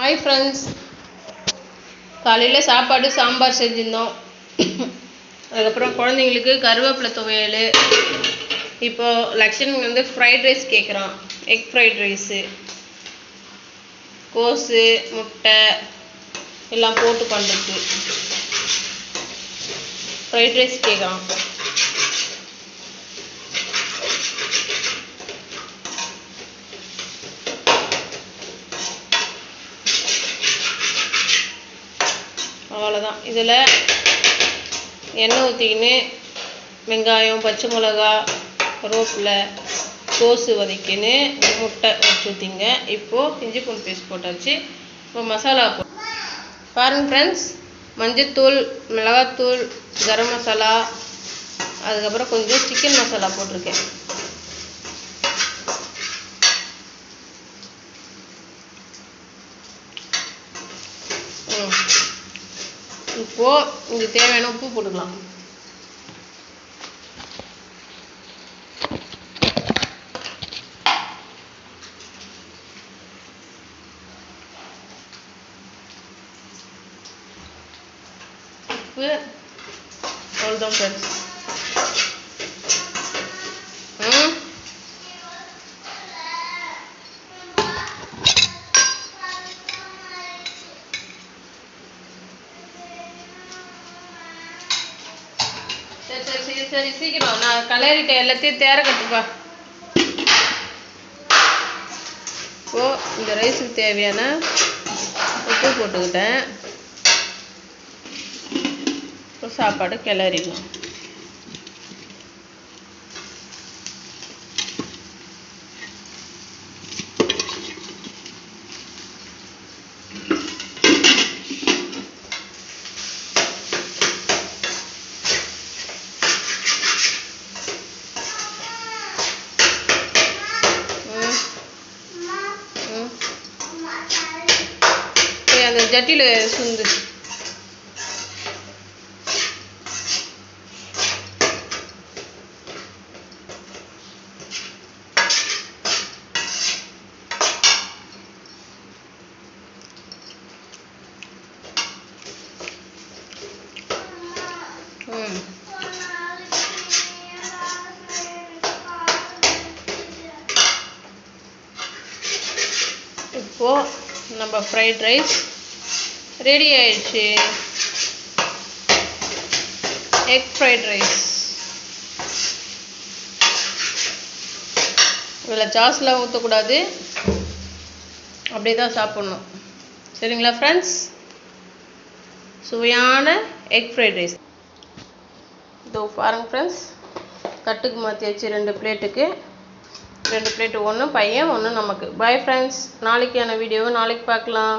Hi friends, காலையில் சாப்பாடு சாம்பார் செஞ்சுருந்தோம். அதுக்கப்புறம் குழந்தைங்களுக்கு கருவேப்பிலை துவையல். இப்போது லக்ஷன் வந்து ஃப்ரைட் ரைஸ் கேட்குறான். எக் ஃப்ரைட் ரைஸு, கோஸு, முட்டை எல்லாம் போட்டு பண்ணுறது ஃப்ரைட் ரைஸ் கேட்குறான். அவ்வளோதான். இதில் எண்ணெய் ஊற்றிக்கின்னு வெங்காயம், பச்சை மிளகா, கருவேப்பிலை, கோஸு வதக்கின்னு முட்டை வச்சு ஊற்றிங்க. இப்போது இஞ்சி பூண்டு பேஸ்ட் போட்டாச்சு. இப்போ மசாலா பாருங்கள் ஃப்ரெண்ட்ஸ், மஞ்சத்தூள், மிளகாத்தூள், கரம் மசாலா, அதுக்கப்புறம் கொஞ்சம் சிக்கன் மசாலா போட்டிருக்கேன். இப்போது இதுக்கு தேவையான உப்பு போட்டுக்கலாம். உப்பு அவ்வளோதான் ஃப்ரெண்ட்ஸ். சரி சீக்கிரம், நான் கலரிட்டேன் எல்லாத்தையும் தேர கட்டுப்பா. இப்போது இந்த ரைஸுக்கு தேவையான உப்பு போட்டுக்கிட்டேன். இப்போ சாப்பாடு கிளறிடலாம். அந்த ஜட்டியில் சுந்து இப்போது நம்ம ஃப்ரைட் ரைஸ் ரெடி ஆயிடுச்சு. Egg fried rice. இதில் சாஸ்லாம் ஊற்றக்கூடாது, அப்படியே தான் சாப்பிட்ணும். சரிங்களா ஃப்ரெண்ட்ஸ்? சுவையான எக் ஃப்ரைட் ரைஸ் இதோ பாருங்கள் ஃப்ரெண்ட்ஸ். தட்டுக்கு மாற்றியாச்சு. 2 பிளேட்டுக்கு 2 பிளேட்டு, ஒன்று பையன், ஒன்று நமக்கு. Bye friends. நாளைக்கான வீடியோவை நாளைக்கு பார்க்கலாம்.